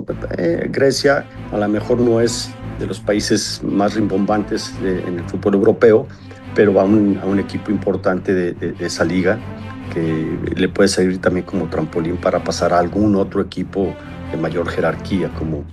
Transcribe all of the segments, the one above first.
Grecia a lo mejor no es de los países más rimbombantes en el fútbol europeo, pero va a un equipo importante de esa liga que le puede servir también como trampolín para pasar a algún otro equipo de mayor jerarquía, como...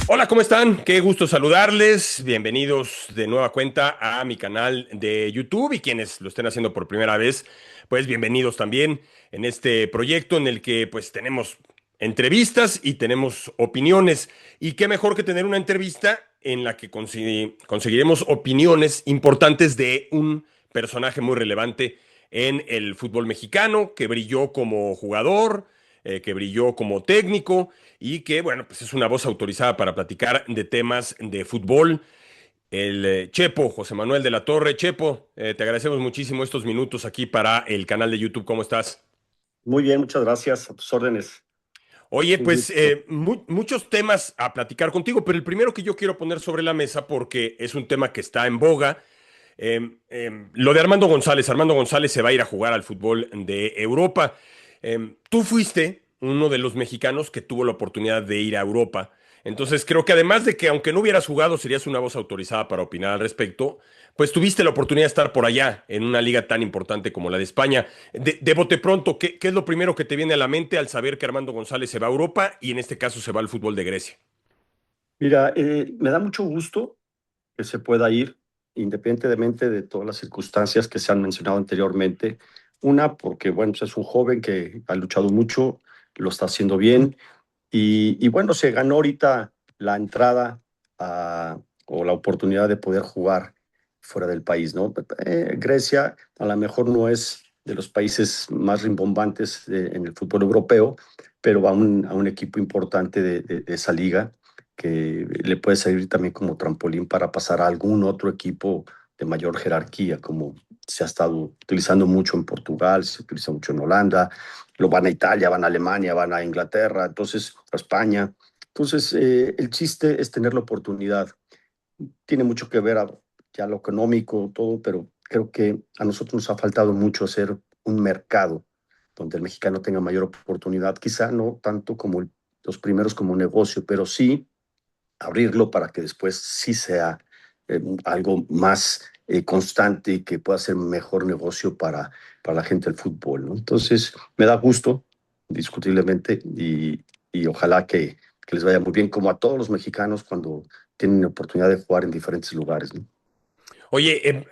Hola, ¿cómo están? Qué gusto saludarles. Bienvenidos de nueva cuenta a mi canal de YouTube y quienes lo estén haciendo por primera vez, pues bienvenidos también en este proyecto en el que pues tenemos entrevistas y tenemos opiniones. Y qué mejor que tener una entrevista en la que conseguiremos opiniones importantes de un personaje muy relevante en el fútbol mexicano, que brilló como jugador, que brilló como técnico y que, bueno, pues es una voz autorizada para platicar de temas de fútbol. El Chepo, José Manuel de la Torre. Chepo, te agradecemos muchísimo estos minutos aquí para el canal de YouTube. ¿Cómo estás? Muy bien, muchas gracias, a tus órdenes. Oye, Un pues gusto. muchos temas a platicar contigo, pero el primero que yo quiero poner sobre la mesa, porque es un tema que está en boga, lo de Armando González. Armando González se va a ir a jugar al fútbol de Europa. Tú fuiste uno de los mexicanos que tuvo la oportunidad de ir a Europa. Entonces creo que además de que aunque no hubieras jugado, serías una voz autorizada para opinar al respecto, pues tuviste la oportunidad de estar por allá en una liga tan importante como la de España. De bote pronto, ¿qué es lo primero que te viene a la mente al saber que Armando González se va a Europa y en este caso se va al fútbol de Grecia? Mira, me da mucho gusto que se pueda ir, independientemente de todas las circunstancias que se han mencionado anteriormente. Una, porque bueno, pues es un joven que ha luchado mucho, lo está haciendo bien y bueno, se ganó ahorita la entrada o la oportunidad de poder jugar fuera del país, ¿no? Grecia a lo mejor no es de los países más rimbombantes en el fútbol europeo, pero va a un equipo importante de esa liga que le puede servir también como trampolín para pasar a algún otro equipo de mayor jerarquía, como se ha estado utilizando mucho en Portugal, se utiliza mucho en Holanda, lo van a Italia, van a Alemania, van a Inglaterra, entonces a España. Entonces, el chiste es tener la oportunidad. Tiene mucho que ver ya lo económico, todo, pero creo que a nosotros nos ha faltado mucho hacer un mercado donde el mexicano tenga mayor oportunidad, quizá no tanto como los primeros como negocio, pero sí abrirlo para que después sí sea algo más constante y que pueda ser mejor negocio para la gente del fútbol, ¿no? Entonces, me da gusto, discutiblemente, y ojalá que les vaya muy bien, como a todos los mexicanos cuando tienen la oportunidad de jugar en diferentes lugares, ¿no? Oye,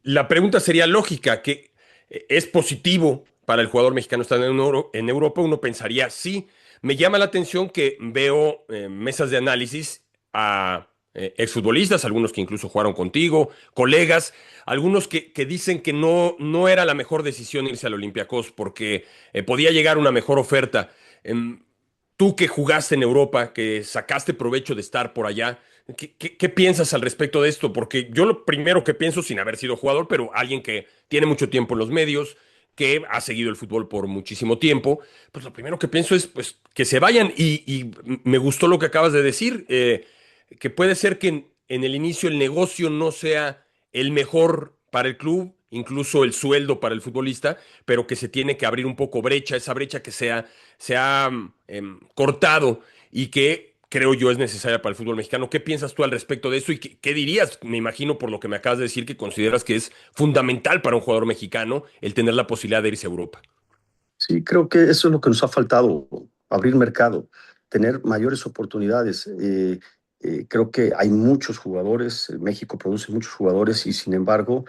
la pregunta sería lógica, que es positivo para el jugador mexicano estar en Europa. Uno pensaría, sí. Me llama la atención que veo mesas de análisis a exfutbolistas, algunos que incluso jugaron contigo, colegas, algunos que dicen que no era la mejor decisión irse al Olympiacos porque podía llegar una mejor oferta. Tú que jugaste en Europa, que sacaste provecho de estar por allá, ¿qué piensas al respecto de esto? Porque yo lo primero que pienso, sin haber sido jugador, pero alguien que tiene mucho tiempo en los medios, que ha seguido el fútbol por muchísimo tiempo, pues lo primero que pienso es pues, que se vayan. Y me gustó lo que acabas de decir, que puede ser que en el inicio el negocio no sea el mejor para el club, incluso el sueldo para el futbolista, pero que se tiene que abrir un poco brecha, esa brecha que se ha cortado y que creo yo es necesaria para el fútbol mexicano. ¿Qué piensas tú al respecto de eso y qué dirías? Me imagino por lo que me acabas de decir que consideras que es fundamental para un jugador mexicano el tener la posibilidad de irse a Europa. Sí, creo que eso es lo que nos ha faltado, abrir mercado, tener mayores oportunidades. Creo que hay muchos jugadores, México produce muchos jugadores y sin embargo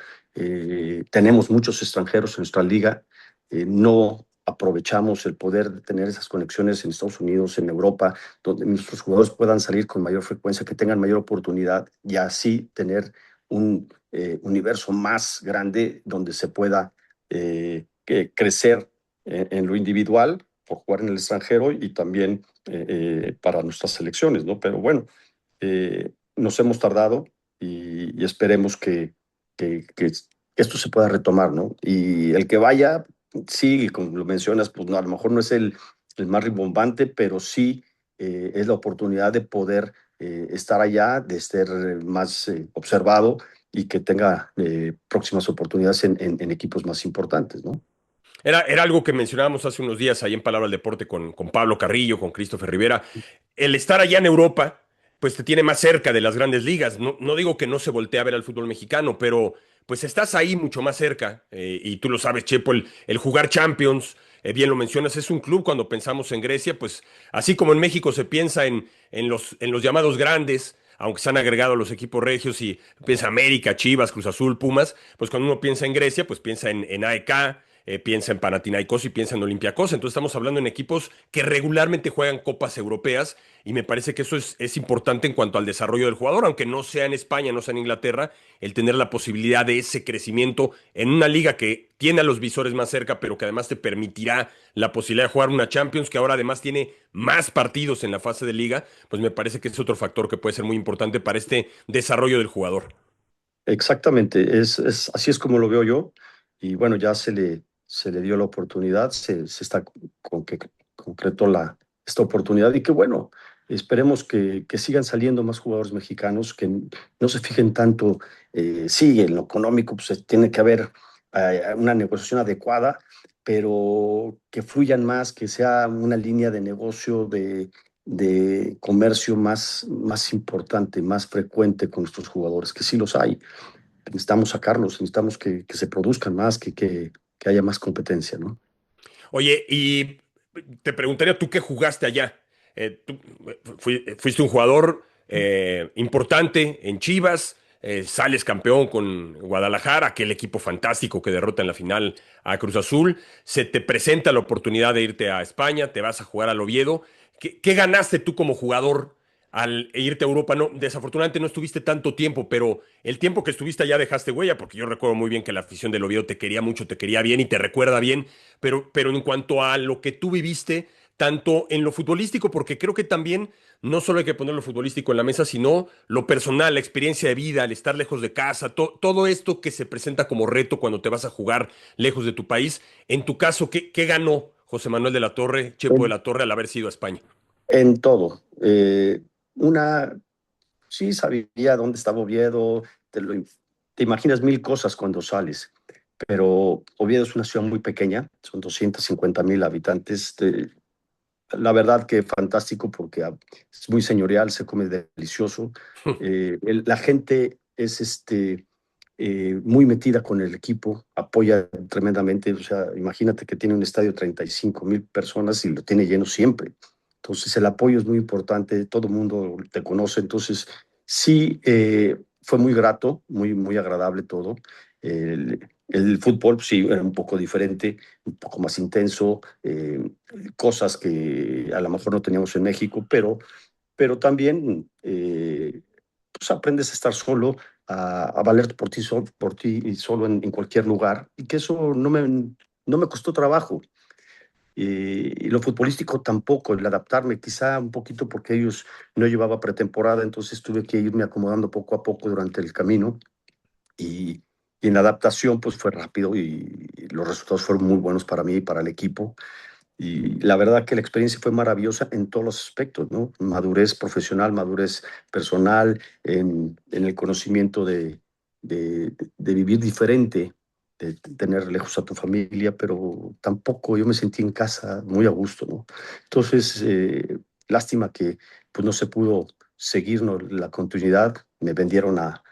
tenemos muchos extranjeros en nuestra liga. No aprovechamos el poder de tener esas conexiones en Estados Unidos, en Europa, donde nuestros jugadores puedan salir con mayor frecuencia, que tengan mayor oportunidad y así tener un universo más grande donde se pueda crecer en lo individual por jugar en el extranjero y también para nuestras selecciones, ¿no? Pero bueno, nos hemos tardado y esperemos que esto se pueda retomar, ¿no? Y el que vaya, sí, como lo mencionas, pues no, a lo mejor no es el más rimbombante, pero sí es la oportunidad de poder estar allá, de ser más observado y que tenga próximas oportunidades en equipos más importantes, ¿no? Era algo que mencionábamos hace unos días ahí en Palabra al Deporte con Pablo Carrillo, con Christopher Rivera. El estar allá en Europa, pues te tiene más cerca de las grandes ligas. No, no digo que no se voltee a ver al fútbol mexicano, pero pues estás ahí mucho más cerca. Y tú lo sabes, Chepo, el jugar Champions, bien lo mencionas, es un club cuando pensamos en Grecia, pues así como en México se piensa en los llamados grandes, aunque se han agregado los equipos regios y piensa América, Chivas, Cruz Azul, Pumas, pues cuando uno piensa en Grecia, pues piensa en AEK, piensa en Panathinaikos y piensa en Olympiacos. Entonces estamos hablando en equipos que regularmente juegan copas europeas y me parece que eso es importante en cuanto al desarrollo del jugador, aunque no sea en España, no sea en Inglaterra, el tener la posibilidad de ese crecimiento en una liga que tiene a los visores más cerca, pero que además te permitirá la posibilidad de jugar una Champions, que ahora además tiene más partidos en la fase de liga, pues me parece que es otro factor que puede ser muy importante para este desarrollo del jugador. Exactamente, así es como lo veo yo. Y bueno, ya se le dio la oportunidad, se está con que concretó esta oportunidad y que bueno, esperemos que sigan saliendo más jugadores mexicanos, que no se fijen tanto, sí, en lo económico, pues tiene que haber una negociación adecuada, pero que fluyan más, que sea una línea de negocio, de comercio más importante, más frecuente con nuestros jugadores, que sí los hay. Necesitamos sacarlos, necesitamos que se produzcan más, que haya más competencia, ¿no? Oye, y te preguntaría, ¿tú qué jugaste allá? Tú fuiste un jugador importante en Chivas, sales campeón con Guadalajara, aquel equipo fantástico que derrota en la final a Cruz Azul, se te presenta la oportunidad de irte a España, te vas a jugar al Oviedo. ¿Qué ganaste tú como jugador al irte a Europa? No, desafortunadamente no estuviste tanto tiempo, pero el tiempo que estuviste allá dejaste huella, porque yo recuerdo muy bien que la afición del Oviedo te quería mucho, te quería bien y te recuerda bien, pero en cuanto a lo que tú viviste, tanto en lo futbolístico, porque creo que también no solo hay que poner lo futbolístico en la mesa, sino lo personal, la experiencia de vida, el estar lejos de casa, todo esto que se presenta como reto cuando te vas a jugar lejos de tu país. En tu caso, ¿qué ganó José Manuel de la Torre, Chepo de En, la Torre, al haber sido a España? en todo. Una, sí sabía dónde estaba Oviedo, te imaginas mil cosas cuando sales, pero Oviedo es una ciudad muy pequeña, son 250,000 habitantes. La verdad que fantástico porque es muy señorial, se come delicioso. La gente es muy metida con el equipo, apoya tremendamente. O sea, imagínate que tiene un estadio de 35,000 personas y lo tiene lleno siempre. Entonces, el apoyo es muy importante, todo el mundo te conoce. Entonces, sí, fue muy grato, muy agradable todo. El fútbol, pues, sí, era un poco diferente, un poco más intenso, cosas que a lo mejor no teníamos en México, pero también pues aprendes a estar solo, a valer por ti y solo en cualquier lugar, y que eso no me costó trabajo. Y lo futbolístico tampoco, el adaptarme, quizá un poquito porque ellos no llevaba pretemporada, entonces tuve que irme acomodando poco a poco durante el camino y, y en la adaptación pues fue rápido y los resultados fueron muy buenos para mí y para el equipo. Y la verdad que la experiencia fue maravillosa en todos los aspectos, ¿no? Madurez profesional, madurez personal, en el conocimiento de vivir diferente, de tener lejos a tu familia, pero tampoco yo me sentí en casa muy a gusto, ¿no? Entonces, lástima que pues no se pudo seguir, ¿no?, la continuidad. Me vendieron a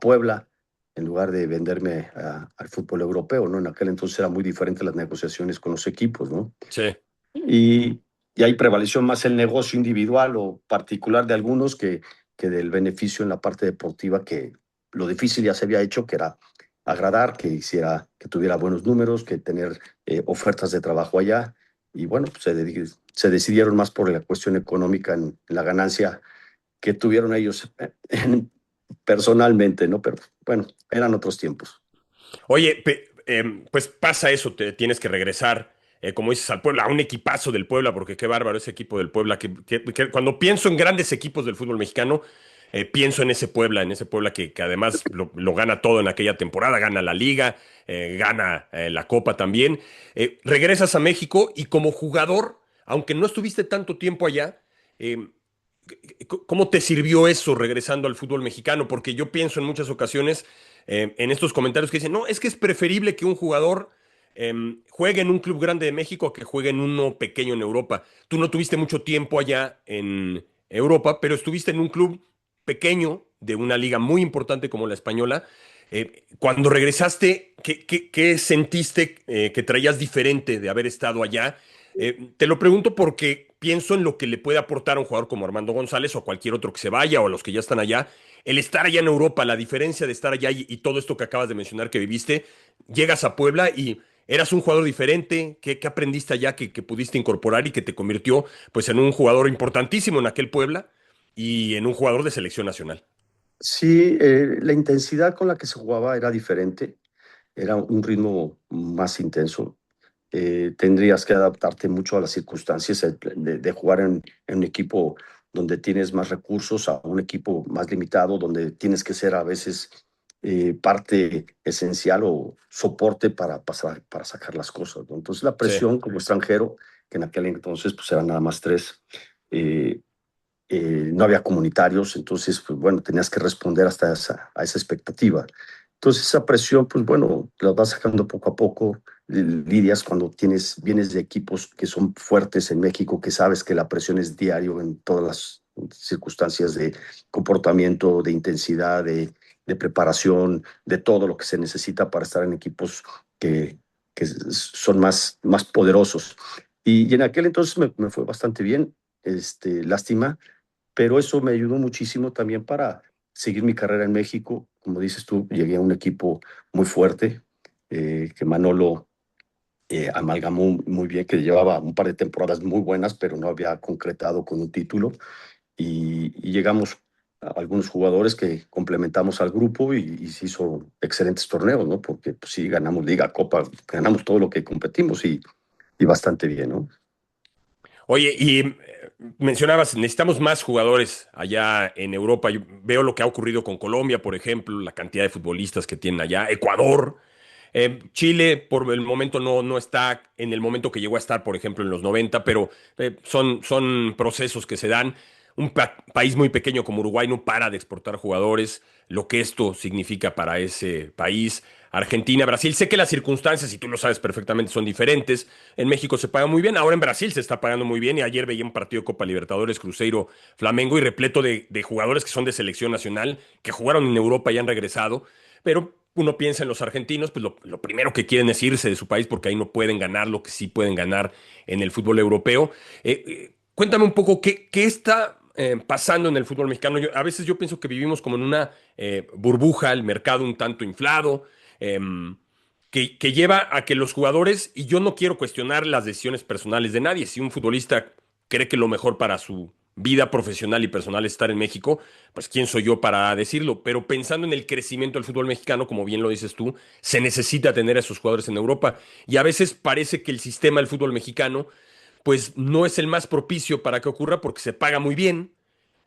Puebla en lugar de venderme al fútbol europeo, ¿no? En aquel entonces era muy diferente las negociaciones con los equipos, ¿no? Sí. Y, y ahí prevaleció más el negocio individual o particular de algunos que del beneficio en la parte deportiva, que lo difícil ya se había hecho, que era agradar, que tuviera buenos números, que tener ofertas de trabajo allá. Y bueno, pues se decidieron más por la cuestión económica en la ganancia que tuvieron ellos personalmente, ¿no? Pero bueno, eran otros tiempos. Oye, pues pasa eso, te tienes que regresar, como dices, al Puebla, a un equipazo del Puebla, porque qué bárbaro ese equipo del Puebla. Que cuando pienso en grandes equipos del fútbol mexicano, pienso en ese Puebla que además lo gana todo en aquella temporada, gana la Liga, gana la Copa también. Regresas a México y como jugador, aunque no estuviste tanto tiempo allá, eh, ¿Cómo te sirvió eso regresando al fútbol mexicano? Porque yo pienso en muchas ocasiones en estos comentarios que dicen, no, es que es preferible que un jugador juegue en un club grande de México a que juegue en uno pequeño en Europa. Tú no tuviste mucho tiempo allá en Europa, pero estuviste en un club pequeño de una liga muy importante como la española. Cuando regresaste, ¿qué sentiste que traías diferente de haber estado allá? Te lo pregunto porque pienso en lo que le puede aportar a un jugador como Armando González o a cualquier otro que se vaya o a los que ya están allá. El estar allá en Europa, la diferencia de estar allá y todo esto que acabas de mencionar que viviste, llegas a Puebla y eras un jugador diferente. ¿Qué aprendiste allá que pudiste incorporar y que te convirtió pues en un jugador importantísimo en aquel Puebla y en un jugador de selección nacional? Sí, la intensidad con la que se jugaba era diferente, era un ritmo más intenso. Tendrías que adaptarte mucho a las circunstancias de jugar en un equipo donde tienes más recursos, a un equipo más limitado, donde tienes que ser a veces parte esencial o soporte para pasar, para sacar las cosas, ¿no? Entonces la Sí. presión como extranjero, que en aquel entonces pues eran nada más tres, eh, no había comunitarios, entonces, pues bueno, tenías que responder hasta a esa expectativa. Entonces, esa presión, pues bueno, la vas sacando poco a poco, lidias cuando vienes de equipos que son fuertes en México, que sabes que la presión es diario en todas las circunstancias de comportamiento, de intensidad, de preparación, de todo lo que se necesita para estar en equipos que son más poderosos. Y en aquel entonces me fue bastante bien, lástima, pero eso me ayudó muchísimo también para seguir mi carrera en México. Como dices tú, llegué a un equipo muy fuerte, que Manolo amalgamó muy bien, que llevaba un par de temporadas muy buenas, pero no había concretado con un título. Y llegamos a algunos jugadores que complementamos al grupo y se hizo excelentes torneos, ¿no? Porque pues, sí, ganamos Liga, Copa, ganamos todo lo que competimos y bastante bien, ¿no? Oye, y mencionabas, necesitamos más jugadores allá en Europa. Yo veo lo que ha ocurrido con Colombia, por ejemplo, la cantidad de futbolistas que tienen allá. Ecuador. Chile por el momento no está en el momento que llegó a estar, por ejemplo, en los 90, pero son procesos que se dan. Un país muy pequeño como Uruguay no para de exportar jugadores, lo que esto significa para ese país. Argentina, Brasil, sé que las circunstancias, y tú lo sabes perfectamente, son diferentes. En México se paga muy bien, ahora en Brasil se está pagando muy bien, y ayer veía un partido de Copa Libertadores, Cruzeiro, Flamengo, y repleto de jugadores que son de selección nacional, que jugaron en Europa y han regresado, pero uno piensa en los argentinos, pues lo primero que quieren es irse de su país porque ahí no pueden ganar lo que sí pueden ganar en el fútbol europeo. Cuéntame un poco qué está pasando en el fútbol mexicano. A veces yo pienso que vivimos como en una burbuja, el mercado un tanto inflado, que lleva a que los jugadores, y yo no quiero cuestionar las decisiones personales de nadie, si un futbolista cree que lo mejor para su vida profesional y personal es estar en México, pues quién soy yo para decirlo, pero pensando en el crecimiento del fútbol mexicano, como bien lo dices tú, se necesita tener a esos jugadores en Europa y a veces parece que el sistema del fútbol mexicano pues no es el más propicio para que ocurra porque se paga muy bien.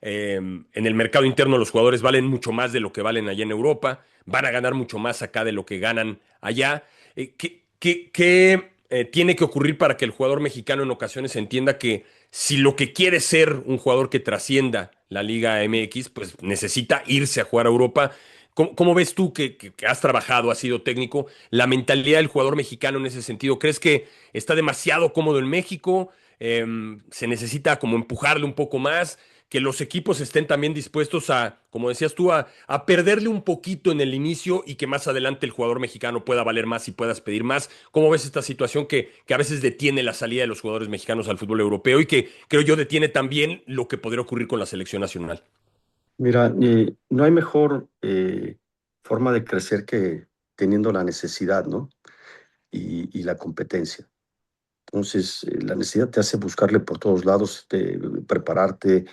En el mercado interno los jugadores valen mucho más de lo que valen allá en Europa, van a ganar mucho más acá de lo que ganan allá. ¿Qué tiene que ocurrir para que el jugador mexicano en ocasiones entienda que si lo que quiere es ser un jugador que trascienda la Liga MX, pues necesita irse a jugar a Europa? ¿Cómo ves tú que has trabajado, has sido técnico, la mentalidad del jugador mexicano en ese sentido? ¿Crees que está demasiado cómodo en México? ¿Se necesita como empujarle un poco más? Que los equipos estén también dispuestos a, como decías tú, a perderle un poquito en el inicio y que más adelante el jugador mexicano pueda valer más y puedas pedir más. ¿Cómo ves esta situación que a veces detiene la salida de los jugadores mexicanos al fútbol europeo y que creo yo detiene también lo que podría ocurrir con la selección nacional? Mira, no hay mejor forma de crecer que teniendo la necesidad, ¿no? Y la competencia. Entonces, la necesidad te hace buscarle por todos lados, prepararte,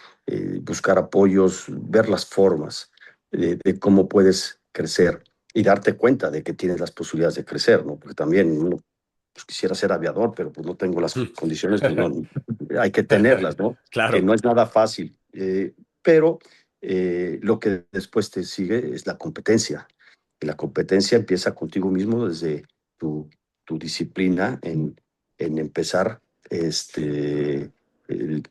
buscar apoyos, ver las formas de cómo puedes crecer y darte cuenta de que tienes las posibilidades de crecer, ¿no? Porque también uno pues, quisiera ser aviador, pero pues no tengo las condiciones, pues no, hay que tenerlas, ¿no? Que Claro. no es nada fácil, pero lo que después te sigue es la competencia. Y la competencia empieza contigo mismo desde tu disciplina en empezar este, el-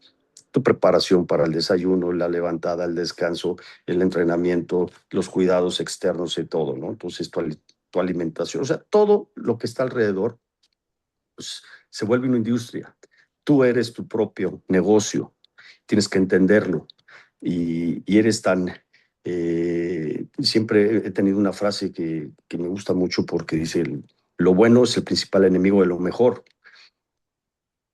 tu preparación para el desayuno, la levantada, el descanso, el entrenamiento, los cuidados externos y todo, ¿no? Entonces, tu alimentación, o sea, todo lo que está alrededor, pues, se vuelve una industria. Tú eres tu propio negocio, tienes que entenderlo y eres tan... siempre he tenido una frase que me gusta mucho porque dice, lo bueno es el principal enemigo de lo mejor,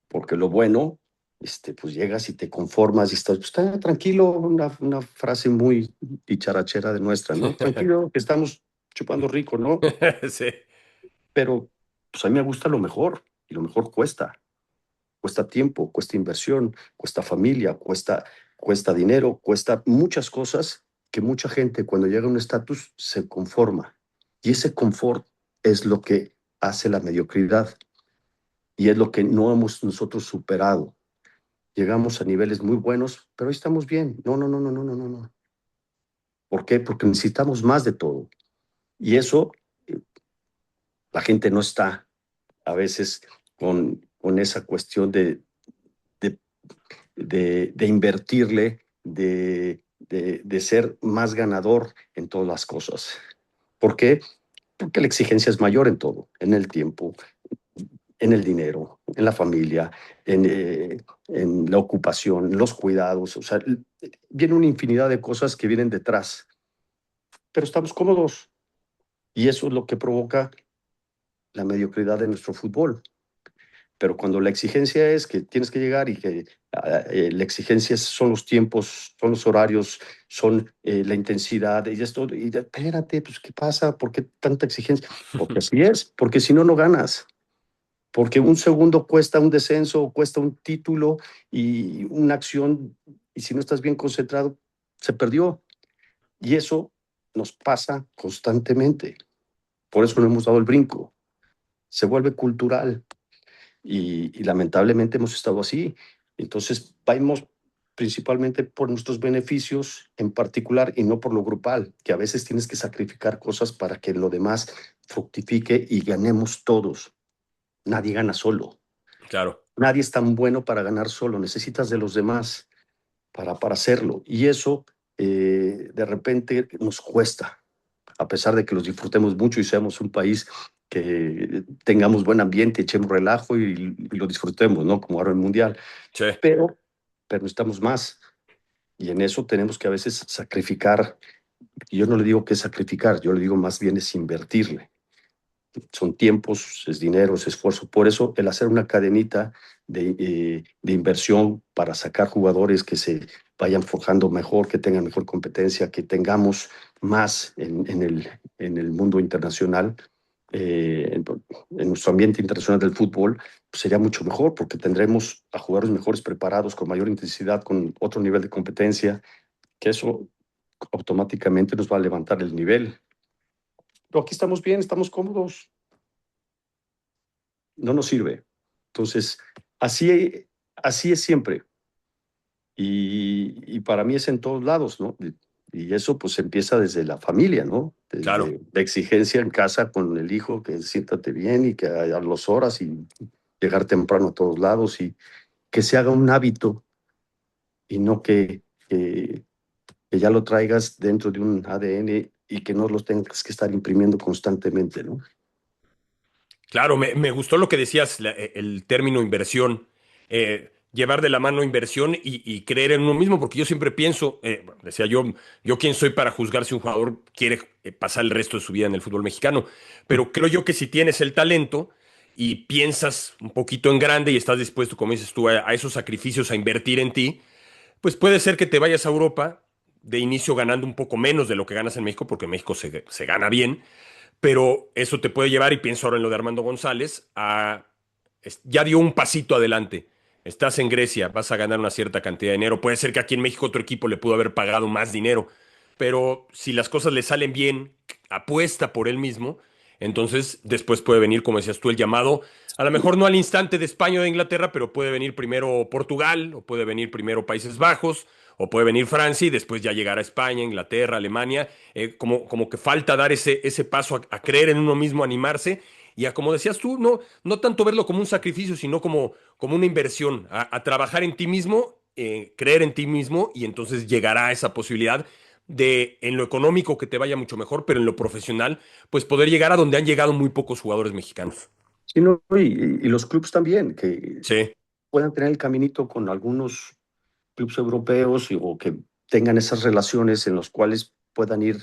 porque lo bueno, pues llegas y te conformas y estás, pues, está tranquilo, una frase muy dicharachera de nuestra, ¿no? Tranquilo, que estamos chupando rico, ¿no? Sí. Pero pues a mí me gusta lo mejor y lo mejor cuesta tiempo, cuesta inversión, cuesta familia, cuesta dinero, cuesta muchas cosas que mucha gente cuando llega a un estatus se conforma. Y ese confort es lo que hace la mediocridad y es lo que no hemos nosotros superado. Llegamos a niveles muy buenos, pero ahí estamos bien. No, no, no, no, no, no, no, no. ¿Por qué? Porque necesitamos más de todo. Y eso, la gente no está a veces con esa cuestión de, de invertirle, de ser más ganador en todas las cosas. ¿Por qué? Porque la exigencia es mayor en todo, en el tiempo, en el dinero, en la familia, en la ocupación, en los cuidados. O sea, viene una infinidad de cosas que vienen detrás, pero estamos cómodos y eso es lo que provoca la mediocridad de nuestro fútbol. Pero cuando la exigencia es que tienes que llegar y que la exigencia son los tiempos, son los horarios, son la intensidad, y esto, y espérate, pues ¿qué pasa? ¿Por qué tanta exigencia? Porque así es, porque si no, no ganas. Porque un segundo cuesta un descenso, cuesta un título y una acción, y si no estás bien concentrado, se perdió. Y eso nos pasa constantemente. Por eso no hemos dado el brinco. Se vuelve cultural y lamentablemente hemos estado así. Entonces, vamos principalmente por nuestros beneficios en particular y no por lo grupal, que a veces tienes que sacrificar cosas para que lo demás fructifique y ganemos todos. Nadie gana solo. Claro. Nadie es tan bueno para ganar solo. Necesitas de los demás para hacerlo. Y eso de repente nos cuesta, a pesar de que los disfrutemos mucho y seamos un país que tengamos buen ambiente, echemos relajo y lo disfrutemos, ¿no? Como ahora el Mundial. Sí. Pero, pero necesitamos más. Y en eso tenemos que a veces sacrificar. Y yo no le digo que es sacrificar, yo le digo más bien es invertirle. Son tiempos, es dinero, es esfuerzo. Por eso el hacer una cadenita de inversión para sacar jugadores que se vayan forjando mejor, que tengan mejor competencia, que tengamos más en el mundo internacional, en nuestro ambiente internacional del fútbol, pues sería mucho mejor porque tendremos a jugadores mejores preparados, con mayor intensidad, con otro nivel de competencia, que eso automáticamente nos va a levantar el nivel. Pero aquí estamos bien, estamos cómodos, no nos sirve. Entonces, así es siempre. Y para mí es en todos lados, ¿no? Y eso pues empieza desde la familia, ¿no? Claro. Desde la exigencia en casa con el hijo, que siéntate bien y que a las horas y llegar temprano a todos lados y que se haga un hábito y no que ya lo traigas dentro de un ADN y que no los tengas que estar imprimiendo constantemente, ¿no? Claro, me gustó lo que decías, el término inversión, llevar de la mano inversión y creer en uno mismo, porque yo siempre pienso, bueno, decía yo quién soy para juzgar si un jugador quiere pasar el resto de su vida en el fútbol mexicano, pero creo yo que si tienes el talento y piensas un poquito en grande y estás dispuesto, como dices tú, a esos sacrificios, a invertir en ti, pues puede ser que te vayas a Europa de inicio ganando un poco menos de lo que ganas en México, porque en México se gana bien, pero eso te puede llevar, y pienso ahora en lo de Armando González, ya dio un pasito adelante. Estás en Grecia, vas a ganar una cierta cantidad de dinero. Puede ser que aquí en México otro equipo le pudo haber pagado más dinero, pero si las cosas le salen bien, apuesta por él mismo, entonces después puede venir, como decías tú, el llamado, a lo mejor no al instante de España o de Inglaterra, pero puede venir primero Portugal, o puede venir primero Países Bajos, o puede venir Francia y después ya llegar a España, Inglaterra, Alemania, como que falta dar ese paso a creer en uno mismo, animarse y a, como decías tú, no tanto verlo como un sacrificio, sino como una inversión, a trabajar en ti mismo creer en ti mismo y entonces llegará esa posibilidad de en lo económico que te vaya mucho mejor, pero en lo profesional, pues poder llegar a donde han llegado muy pocos jugadores mexicanos. Sí, no, y los clubes también, que Sí, puedan tener el caminito con algunos clubes europeos o que tengan esas relaciones en los cuales puedan ir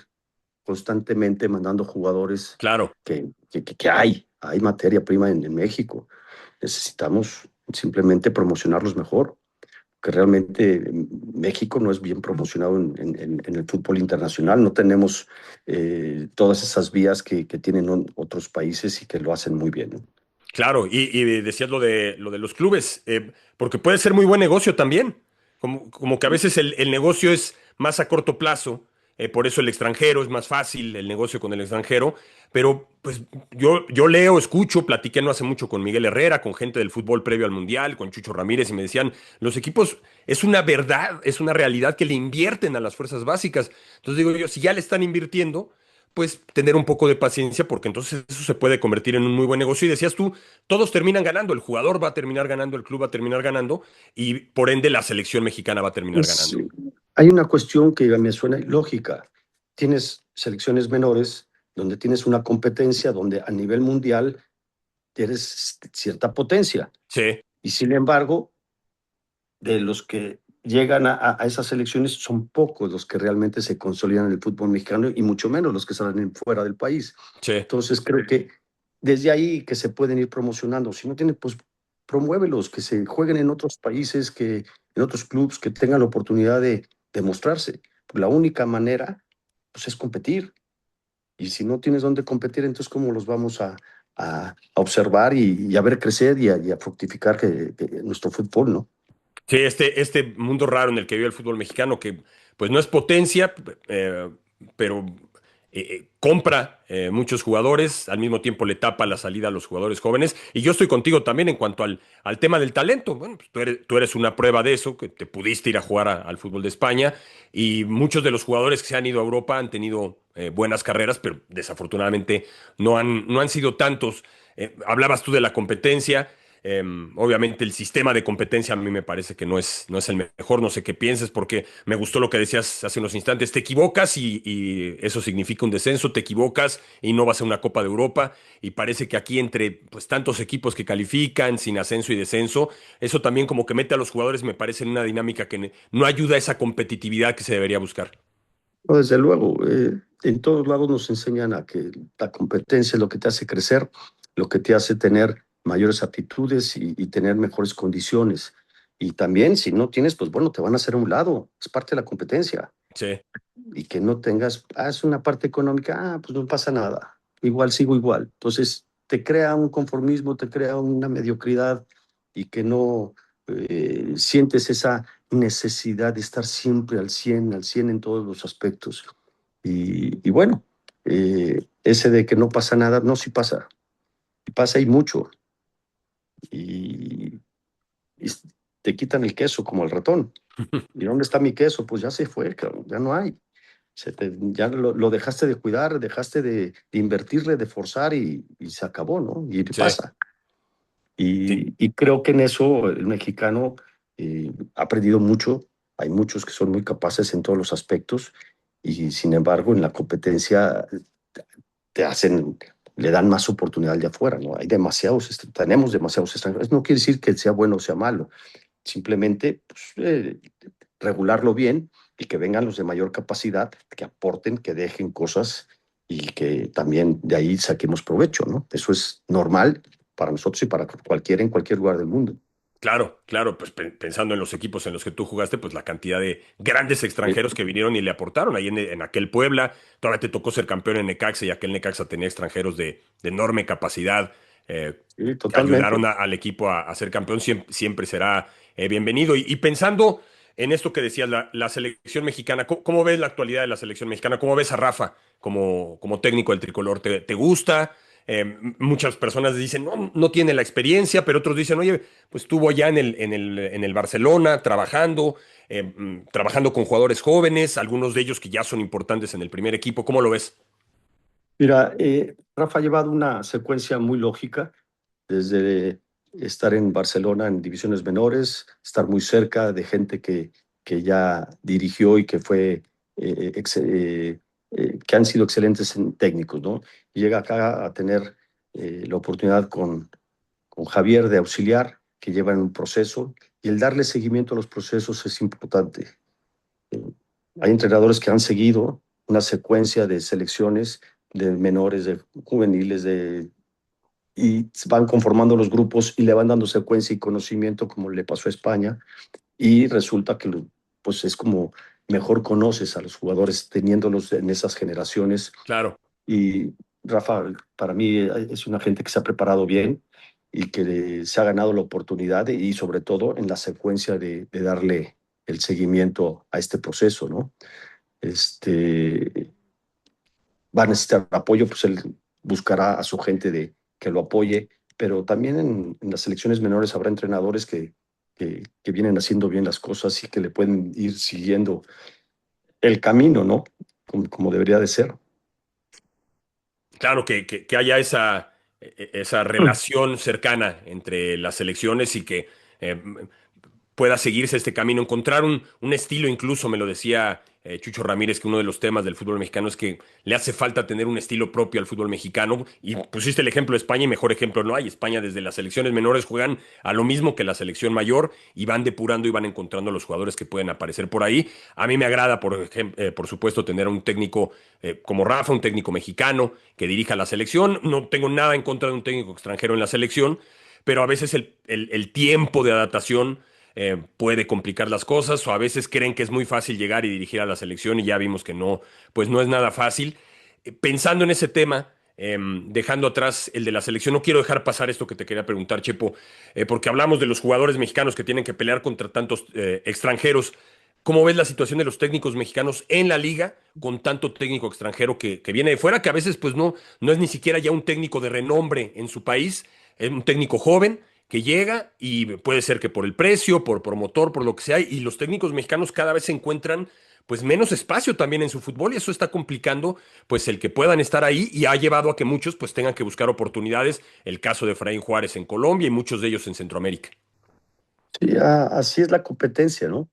constantemente mandando jugadores claro. que hay materia prima en México. Necesitamos simplemente promocionarlos mejor, que realmente México no es bien promocionado en el fútbol internacional. No tenemos todas esas vías que tienen otros países y que lo hacen muy bien, ¿no? Claro, y decías lo de los clubes, porque puede ser muy buen negocio también. Como que a veces el negocio es más a corto plazo, por eso el extranjero es más fácil, el negocio con el extranjero. Pero pues yo leo, escucho, platiqué no hace mucho con Miguel Herrera, con gente del fútbol previo al Mundial, con Chucho Ramírez, y me decían, los equipos, es una verdad, es una realidad que le invierten a las fuerzas básicas. Entonces digo yo, si ya le están invirtiendo, pues tener un poco de paciencia, porque entonces eso se puede convertir en un muy buen negocio. Y decías tú, todos terminan ganando, el jugador va a terminar ganando, el club va a terminar ganando y por ende la selección mexicana va a terminar Es, ganando. hay una cuestión que me suena lógica. Tienes selecciones menores donde tienes una competencia donde a nivel mundial tienes cierta potencia. Sí, Y sin embargo, de los que llegan a esas selecciones son pocos los que realmente se consolidan en el fútbol mexicano y mucho menos los que salen fuera del país. sí, Entonces creo que desde ahí que se pueden ir promocionando. Si no tienen, pues promuévelos, que se jueguen en otros países, que en otros clubes, que tengan la oportunidad de mostrarse. La única manera, pues, es competir. Y si no tienes dónde competir, entonces ¿cómo los vamos a observar y a ver crecer y a fructificar que nuestro fútbol, ¿no? sí, este mundo raro en el que vive el fútbol mexicano, que pues no es potencia, eh, pero compra muchos jugadores, al mismo tiempo le tapa la salida a los jugadores jóvenes. Y yo estoy contigo también en cuanto al tema del talento. Bueno, pues tú eres una prueba de eso, que te pudiste ir a jugar al fútbol de España. Y muchos de los jugadores que se han ido a Europa han tenido buenas carreras, pero desafortunadamente no han sido tantos. Hablabas tú de la competencia. Obviamente el sistema de competencia a mí me parece que no es el mejor, no sé qué pienses, porque me gustó lo que decías hace unos instantes, te equivocas y eso significa un descenso, te equivocas y no vas a una Copa de Europa, y parece que aquí entre pues tantos equipos que califican sin ascenso y descenso, eso también como que mete a los jugadores, me parece en una dinámica que no ayuda a esa competitividad que se debería buscar. No, desde luego, en todos lados nos enseñan a que la competencia es lo que te hace crecer, lo que te hace tener mayores aptitudes y tener mejores condiciones. Y también, si no tienes, pues bueno, te van a hacer a un lado, es parte de la competencia. Sí, Y que no tengas, es una parte económica, pues no pasa nada, igual sigo igual. Entonces, te crea un conformismo, te crea una mediocridad y que no sientes esa necesidad de estar siempre al 100 en todos los aspectos. Y bueno, ese de que no pasa nada, no, sí pasa, y pasa y mucho. Y, y te quitan el queso como el ratón. ¿Y dónde está mi queso? Pues ya se fue, cabrón, ya no hay. Ya lo dejaste de cuidar, dejaste de invertirle, de forzar y se acabó, ¿no? Y sí, pasa. sí. Y creo que en eso el mexicano ha aprendido mucho. Hay muchos que son muy capaces en todos los aspectos y sin embargo en la competencia te hacen, le dan más oportunidad al de afuera, ¿no? Hay demasiados, tenemos demasiados extranjeros. No quiere decir que sea bueno o sea malo, simplemente pues, regularlo bien y que vengan los de mayor capacidad, que aporten, que dejen cosas y que también de ahí saquemos provecho, ¿no? Eso es normal para nosotros y para cualquiera en cualquier lugar del mundo. Claro, claro, pues pensando en los equipos en los que tú jugaste, pues la cantidad de grandes Sí, extranjeros que vinieron y le aportaron ahí en aquel Puebla, todavía te tocó ser campeón en Necaxa y aquel Necaxa tenía extranjeros de enorme capacidad sí, que ayudaron totalmente. al equipo a ser campeón, siempre será bienvenido. Y pensando en esto que decías, la selección mexicana, ¿cómo ves la actualidad de la selección mexicana? ¿Cómo ves a Rafa como técnico del tricolor? ¿Te gusta? Muchas personas dicen, no, no tiene la experiencia, pero otros dicen, oye, pues estuvo allá en el Barcelona trabajando con jugadores jóvenes, algunos de ellos que ya son importantes en el primer equipo. ¿Cómo lo ves? Mira, Rafa ha llevado una secuencia muy lógica desde estar en Barcelona en divisiones menores, estar muy cerca de gente que ya dirigió y que fue, que han sido excelentes en técnicos, ¿no? Y llega acá a tener la oportunidad con Javier de auxiliar, que llevan un proceso, y el darle seguimiento a los procesos es importante. Eh, Hay entrenadores que han seguido una secuencia de selecciones de menores, de juveniles, y van conformando los grupos y le van dando secuencia y conocimiento como le pasó a España y resulta que pues es como mejor conoces a los jugadores teniéndolos en esas generaciones Claro. y Rafa para mí es una gente que se ha preparado bien y que se ha ganado la oportunidad y sobre todo en la secuencia de darle el seguimiento a este proceso, ¿no? Este, va a necesitar apoyo, pues él buscará a su gente que lo apoye, pero también en las selecciones menores habrá entrenadores que vienen haciendo bien las cosas y que le pueden ir siguiendo el camino, ¿no? Como debería de ser. Claro, que haya esa relación cercana entre las selecciones y que eh, pueda seguirse este camino, encontrar un estilo, incluso me lo decía Chucho Ramírez, que uno de los temas del fútbol mexicano es que le hace falta tener un estilo propio al fútbol mexicano, y pusiste el ejemplo de España y mejor ejemplo no hay. España desde las selecciones menores juegan a lo mismo que la selección mayor y van depurando y van encontrando los jugadores que pueden aparecer por ahí. A mí me agrada, por supuesto, tener un técnico como Rafa, un técnico mexicano que dirija la selección. No tengo nada en contra de un técnico extranjero en la selección, pero a veces el tiempo de adaptación puede complicar las cosas, o a veces creen que es muy fácil llegar y dirigir a la selección y ya vimos que no, pues no es nada fácil. Pensando en ese tema, dejando atrás el de la selección, no quiero dejar pasar esto que te quería preguntar, Chepo, porque hablamos de los jugadores mexicanos que tienen que pelear contra tantos extranjeros. ¿Cómo ves la situación de los técnicos mexicanos en la liga con tanto técnico extranjero que viene de fuera, que a veces pues no es ni siquiera ya un técnico de renombre en su país, es un técnico joven que llega y puede ser que por el precio, por promotor, por lo que sea, y los técnicos mexicanos cada vez se encuentran pues menos espacio también en su fútbol y eso está complicando pues el que puedan estar ahí y ha llevado a que muchos pues tengan que buscar oportunidades, el caso de Efraín Juárez en Colombia y muchos de ellos en Centroamérica. Sí, así es la competencia, ¿no?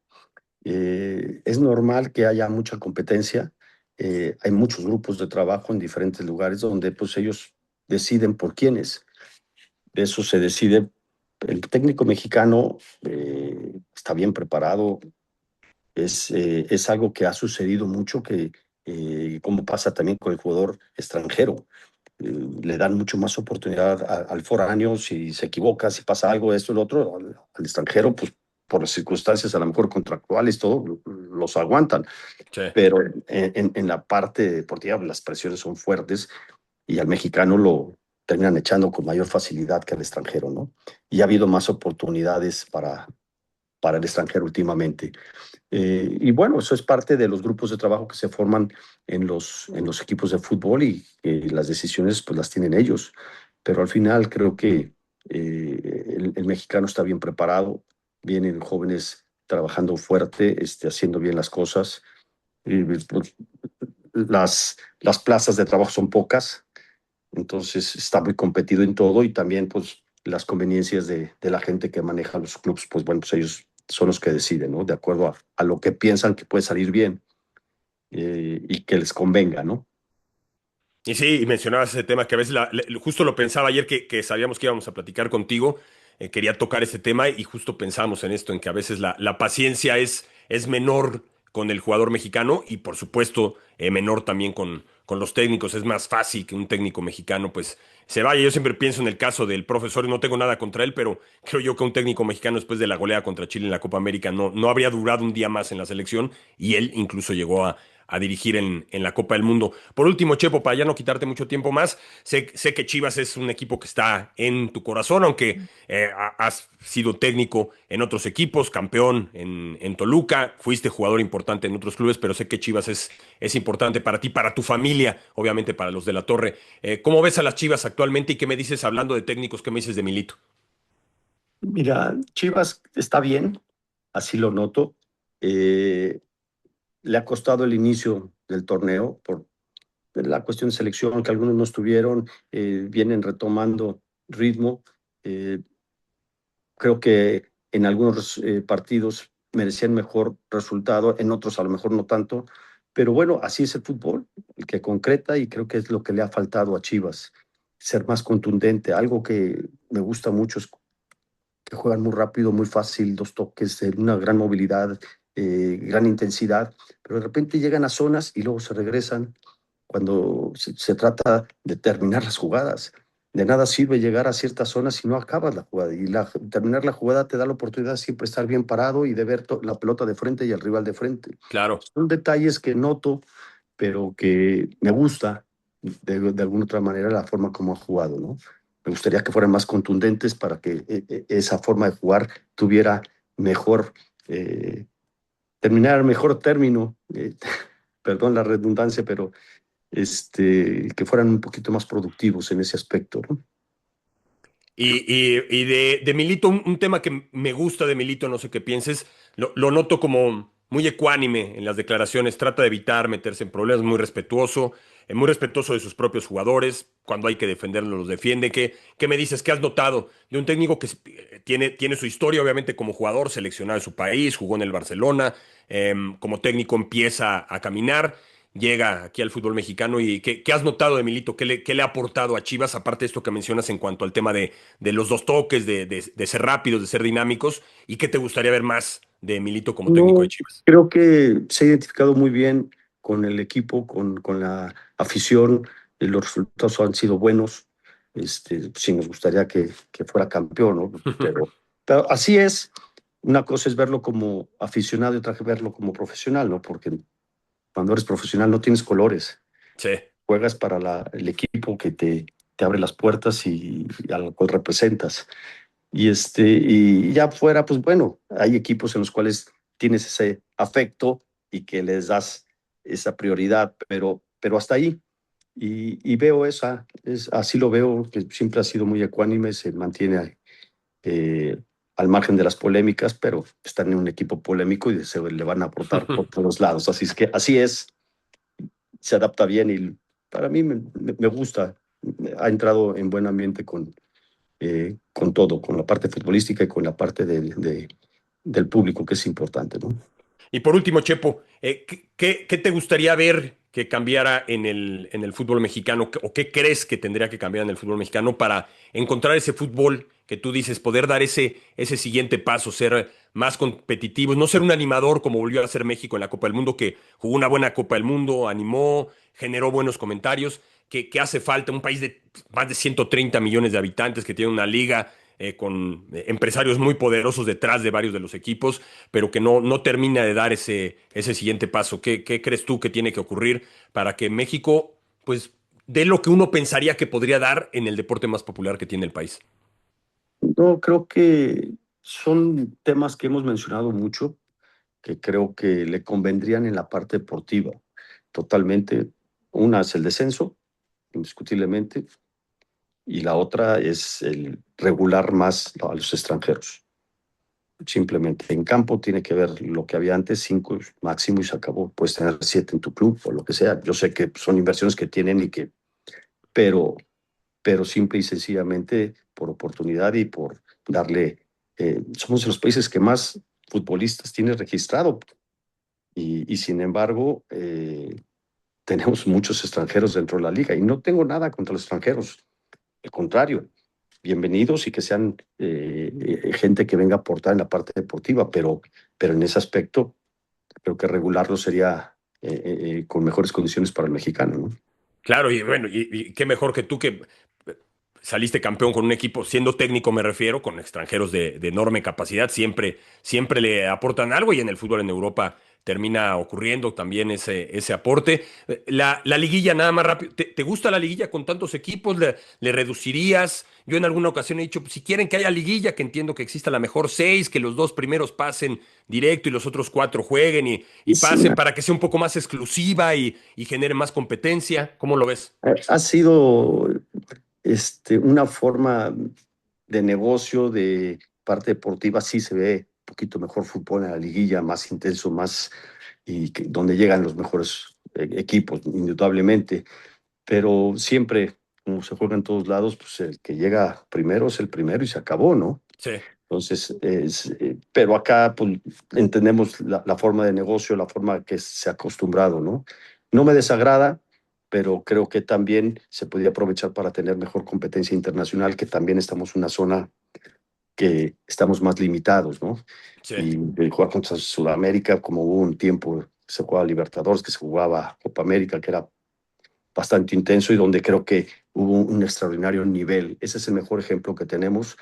Es normal que haya mucha competencia. Hay muchos grupos de trabajo en diferentes lugares donde pues ellos deciden por quiénes. De eso se decide. El técnico mexicano está bien preparado. Es algo que ha sucedido mucho, como pasa también con el jugador extranjero. Le dan mucho más oportunidad al foráneo si se equivoca, si pasa algo, esto, lo otro, al extranjero, pues por las circunstancias a lo mejor contractuales, todo, los aguantan. Sí. Pero en la parte deportiva las presiones son fuertes y al mexicano lo terminan echando con mayor facilidad que al extranjero, ¿no? Y ha habido más oportunidades para el extranjero últimamente. Y bueno, eso es parte de los grupos de trabajo que se forman en los equipos de fútbol y las decisiones pues las tienen ellos. Pero al final creo que el mexicano está bien preparado, vienen jóvenes trabajando fuerte, haciendo bien las cosas. Pues, las plazas de trabajo son pocas, entonces está muy competido en todo y también pues las conveniencias de la gente que maneja los clubes, pues bueno, pues ellos son los que deciden, ¿no? De acuerdo a lo que piensan que puede salir bien y que les convenga, ¿no? Y sí, y mencionabas ese tema que a veces justo lo pensaba ayer que sabíamos que íbamos a platicar contigo, quería tocar ese tema y justo pensamos en esto, en que a veces la paciencia es menor con el jugador mexicano y por supuesto menor también con los técnicos. Es más fácil que un técnico mexicano pues se vaya. Yo siempre pienso en el caso del profesor, y no tengo nada contra él, pero creo yo que un técnico mexicano después de la goleada contra Chile en la Copa América no habría durado un día más en la selección y él incluso llegó a dirigir en la Copa del Mundo. Por último, Chepo, para ya no quitarte mucho tiempo más, sé que Chivas es un equipo que está en tu corazón, aunque has sido técnico en otros equipos, campeón en Toluca, fuiste jugador importante en otros clubes, pero sé que Chivas es importante para ti, para tu familia, obviamente para los de la Torre. ¿Cómo ves a las Chivas actualmente y qué me dices hablando de técnicos? ¿Qué me dices de Milito? Mira, Chivas está bien, así lo noto. Eh, Le ha costado el inicio del torneo por la cuestión de selección, que algunos no estuvieron, vienen retomando ritmo. creo que en algunos partidos merecían mejor resultado, en otros a lo mejor no tanto, pero bueno, así es el fútbol, el que concreta y creo que es lo que le ha faltado a Chivas, ser más contundente. Algo que me gusta mucho es que juegan muy rápido, muy fácil, dos toques, una gran movilidad, gran intensidad, pero de repente llegan a zonas y luego se regresan cuando se trata de terminar las jugadas. De nada sirve llegar a ciertas zonas si no acabas la jugada. Y terminar la jugada te da la oportunidad de siempre estar bien parado y de ver la pelota de frente y al rival de frente. Claro. Son detalles que noto, pero que me gusta de alguna otra manera la forma como ha jugado, ¿no? Me gustaría que fueran más contundentes para que esa forma de jugar tuviera mejor, terminar mejor término, perdón la redundancia, pero que fueran un poquito más productivos en ese aspecto, ¿no? Y de Milito, un tema que me gusta de Milito, no sé qué pienses, lo noto como muy ecuánime en las declaraciones, trata de evitar meterse en problemas, muy respetuoso de sus propios jugadores, cuando hay que defenderlos los defiende. ¿Qué me dices? ¿Qué has notado de un técnico que tiene su historia, obviamente, como jugador, seleccionado de su país, jugó en el Barcelona, como técnico empieza a caminar? Llega aquí al fútbol mexicano y ¿qué has notado de Milito? ¿Qué le ha aportado a Chivas, aparte de esto que mencionas en cuanto al tema de los dos toques, de ser rápidos, de ser dinámicos? ¿Y qué te gustaría ver más de Milito como técnico de No, Chivas? creo que se ha identificado muy bien con el equipo, con la afición, los resultados han sido buenos. Sí nos gustaría que fuera campeón, ¿no? Pero así es. Una cosa es verlo como aficionado y otra es verlo como profesional, ¿no? Porque cuando eres profesional no tienes colores, Sí. juegas para el equipo que te abre las puertas y al cual representas. Y ya fuera, pues bueno, hay equipos en los cuales tienes ese afecto y que les das esa prioridad, pero hasta ahí. Y veo así lo veo, que siempre ha sido muy ecuánime, se mantiene eh, al margen de las polémicas, pero están en un equipo polémico y se le van a aportar por todos lados. Así es que así es, se adapta bien y para mí me gusta. Ha entrado en buen ambiente con todo, con la parte futbolística y con la parte del público, que es importante, ¿no? Y por último, Chepo, ¿qué te gustaría ver que cambiara en el fútbol mexicano? ¿O qué crees que tendría que cambiar en el fútbol mexicano para encontrar ese fútbol que tú dices, poder dar ese siguiente paso, ser más competitivos, no ser un animador como volvió a ser México en la Copa del Mundo, que jugó una buena Copa del Mundo, animó, generó buenos comentarios, que hace falta un país de más de 130 millones de habitantes que tiene una liga con empresarios muy poderosos detrás de varios de los equipos, pero que no termina de dar ese siguiente paso? ¿Qué crees tú que tiene que ocurrir para que México, pues, dé lo que uno pensaría que podría dar en el deporte más popular que tiene el país? No, creo que son temas que hemos mencionado mucho, que creo que le convendrían en la parte deportiva, totalmente. Una es el descenso, indiscutiblemente, y la otra es el regular más a los extranjeros. Simplemente en campo tiene que ver lo que había antes, cinco máximo y se acabó. Puedes tener siete en tu club o lo que sea. Yo sé que son inversiones que tienen pero, pero simple y sencillamente por oportunidad y por darle, somos de los países que más futbolistas tiene registrado y sin embargo tenemos muchos extranjeros dentro de la liga y no tengo nada contra los extranjeros, al contrario, bienvenidos y que sean gente que venga a aportar en la parte deportiva, pero en ese aspecto creo que regularlo sería con mejores condiciones para el mexicano, ¿no? Claro, y bueno, y qué mejor que tú que saliste campeón con un equipo, siendo técnico me refiero, con extranjeros de enorme capacidad, siempre le aportan algo y en el fútbol en Europa termina ocurriendo también ese aporte. La liguilla, nada más rápido, ¿te gusta la liguilla con tantos equipos? ¿Le reducirías? Yo en alguna ocasión he dicho, pues, si quieren que haya liguilla, que entiendo que exista la mejor seis, que los dos primeros pasen directo y los otros cuatro jueguen y Es pasen una, para que sea un poco más exclusiva y genere más competencia. ¿Cómo lo ves? ha sido una forma de negocio, de parte deportiva, sí se ve un poquito mejor fútbol en la liguilla, más intenso, más donde llegan los mejores equipos, indudablemente, pero siempre, como se juega en todos lados, pues el que llega primero es el primero y se acabó, ¿no? Sí. Entonces, pero acá pues, entendemos la forma de negocio, la forma que se ha acostumbrado, ¿no? No me desagrada, pero creo que también se podría aprovechar para tener mejor competencia internacional, que también estamos en una zona que estamos más limitados, ¿no? Sí, Y jugar contra Sudamérica, como hubo un tiempo, se jugaba Libertadores, que se jugaba Copa América, que era bastante intenso y donde creo que hubo un extraordinario nivel. Ese es el mejor ejemplo que tenemos,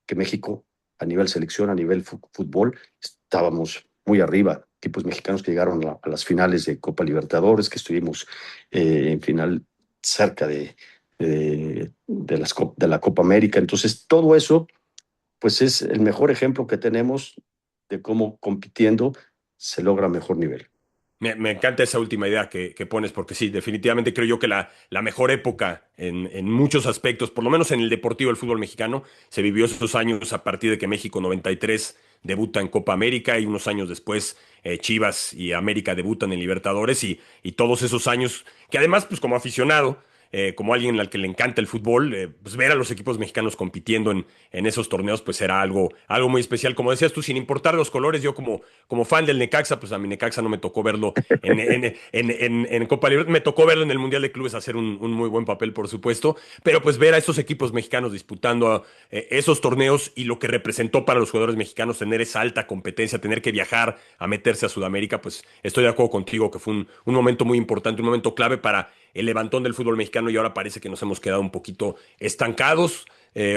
que México, a nivel selección, a nivel fútbol, estábamos muy arriba. Equipos mexicanos que llegaron a las finales de Copa Libertadores, que estuvimos en final cerca de la Copa América. Entonces, todo eso pues es el mejor ejemplo que tenemos de cómo compitiendo se logra mejor nivel. me encanta esa última idea que pones, porque sí, definitivamente creo yo que la mejor época en muchos aspectos, por lo menos en el deportivo del fútbol mexicano, se vivió esos años a partir de que México 93 debuta en Copa América y unos años después Chivas y América debutan en Libertadores y todos esos años, que además, pues como aficionado, como alguien al que le encanta el fútbol, pues ver a los equipos mexicanos compitiendo en esos torneos, pues era algo muy especial. Como decías tú, sin importar los colores, yo como fan del Necaxa, pues a mi Necaxa no me tocó verlo en Copa Libertadores, me tocó verlo en el Mundial de Clubes hacer un muy buen papel, por supuesto, pero pues ver a esos equipos mexicanos disputando esos torneos y lo que representó para los jugadores mexicanos tener esa alta competencia, tener que viajar a meterse a Sudamérica, pues estoy de acuerdo contigo que fue un momento muy importante, un momento clave para el levantón del fútbol mexicano y ahora parece que nos hemos quedado un poquito estancados.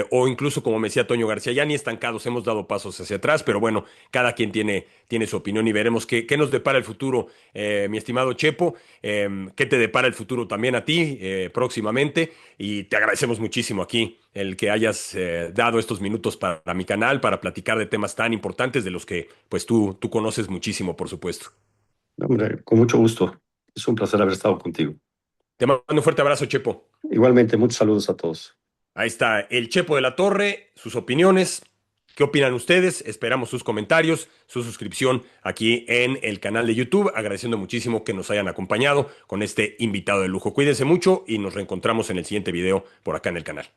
O incluso, como me decía Toño García, ya ni estancados, hemos dado pasos hacia atrás, pero bueno, cada quien tiene su opinión y veremos qué nos depara el futuro, mi estimado Chepo, qué te depara el futuro también a ti próximamente y te agradecemos muchísimo aquí el que hayas dado estos minutos para mi canal, para platicar de temas tan importantes de los que pues tú conoces muchísimo, por supuesto. Hombre, con mucho gusto. Es un placer haber estado contigo. Te mando un fuerte abrazo, Chepo. Igualmente, muchos saludos a todos. Ahí está el Chepo de la Torre, sus opiniones. ¿Qué opinan ustedes? Esperamos sus comentarios, su suscripción aquí en el canal de YouTube. Agradeciendo muchísimo que nos hayan acompañado con este invitado de lujo. Cuídense mucho y nos reencontramos en el siguiente video por acá en el canal.